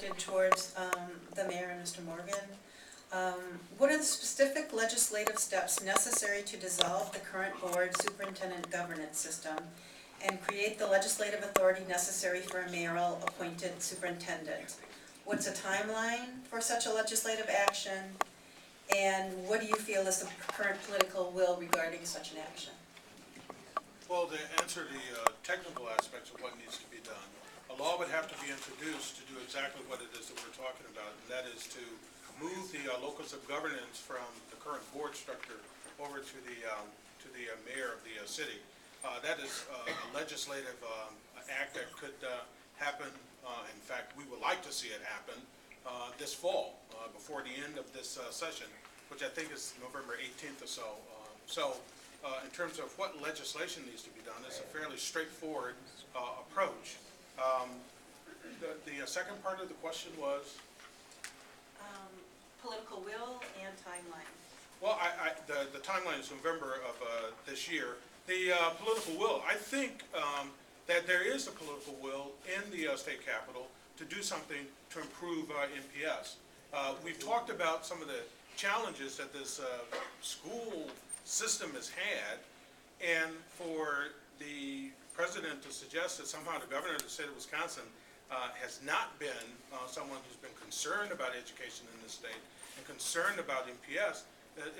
directed towards the mayor and Mr. Morgan. What are the specific legislative steps necessary to dissolve the current board superintendent governance system and create the legislative authority necessary for a mayoral appointed superintendent? What's a timeline for such a legislative action? And what do you feel is the current political will regarding such an action? Well, to answer the technical aspects of what needs to be done, a law would have to be introduced to do exactly what it is that we're talking about, and that is to move the locus of governance from the current board structure over to the mayor of the city. That is a legislative act that could happen. In fact, we would like to see it happen this fall, before the end of this session, which I think is November 18th or so. In terms of what legislation needs to be done, it's a fairly straightforward approach. The second part of the question was? Political will and timeline. Well, the timeline is November of this year. The political will, I think that there is a political will in the state capitol to do something to improve MPS. We've talked about some of the challenges that this school system has had, and for the president to suggest that somehow the governor of the state of Wisconsin has not been someone who's been concerned about education in this state and concerned about MPS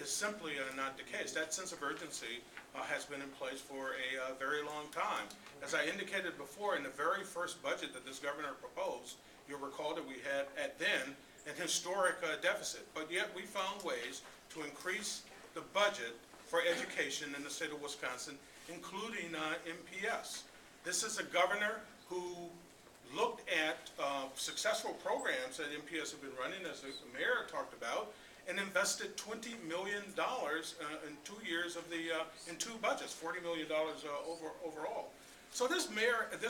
is simply not the case. That sense of urgency has been in place for a very long time. As I indicated before, in the very first budget that this governor proposed, you'll recall that we had at then an historic deficit, but yet we found ways to increase the budget for education in the state of Wisconsin, including MPS. This is a governor who looked at successful programs that MPS have been running, as the mayor talked about, and invested $20 million in 2 years of in two budgets, $40 million overall. So this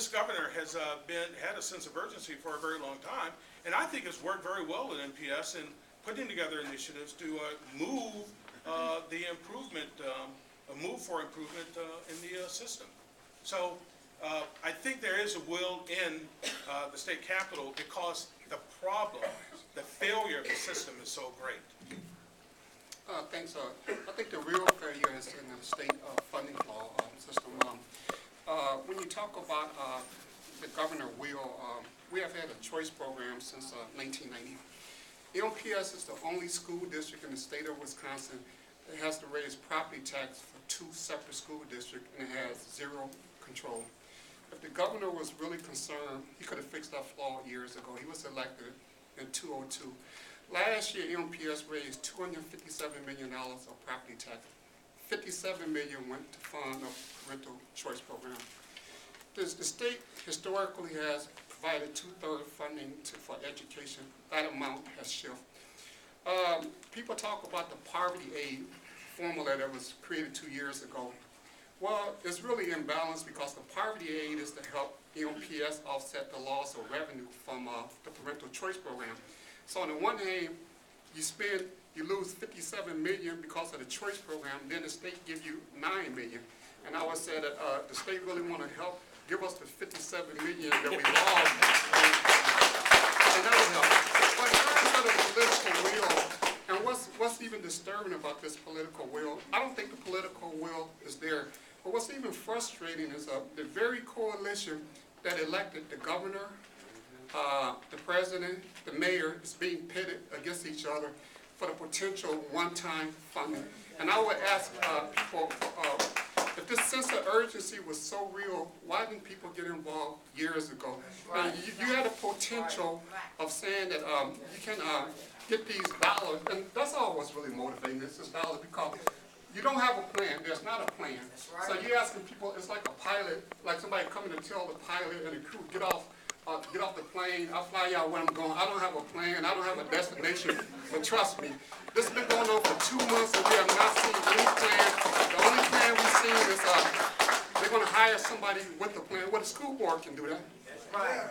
governor has had a sense of urgency for a very long time, and I think has worked very well with MPS in putting together initiatives to move the improvement, move for improvement in the system. So I think there is a will in the state capitol because the problem, the failure of the system is so great. Thanks. I think the real failure is in the state funding law system. When you talk about the governor will, we have had a choice program since 1990. MPS is the only school district in the state of Wisconsin that has to raise property tax for 2 separate school districts, and it has zero control. If the governor was really concerned, he could have fixed that flaw years ago. He was elected in 2002. Last year, MPS raised $257 million of property tax. $57 million went to fund a parental choice program. The state historically has provided 2/3 funding for education. That amount has shifted. People talk about the poverty aid formula that was created 2 years ago. Well, it's really imbalanced because the poverty aid is to help MPS offset the loss of revenue from the parental choice program. So on the one hand, you lose $57 million because of the choice program, then the state gives you $9 million. And I would say that the state really want to help give us the $57 million that we lost. And that would help. But in terms of the political will, and what's even disturbing about this political will, I don't think the political will is there. But what's even frustrating is the very coalition that elected the governor, the president, the mayor is being pitted against each other for the potential one-time funding. And I would ask people, if this sense of urgency was so real, why didn't people get involved years ago? And you had a potential of saying that you can get these dollars, and that's all what's really motivating this is dollars, because you don't have a plan. There's not a plan. So you're asking people, it's like a pilot, like somebody coming to tell the pilot and the crew, get off the plane, I'll fly y'all where I'm going. I don't have a plan, I don't have a destination, but trust me, this has been going on for 2 months and we have not seen any plan. The only plan we've seen is they're going to hire somebody with the plan. Well, the school board can do that. Right.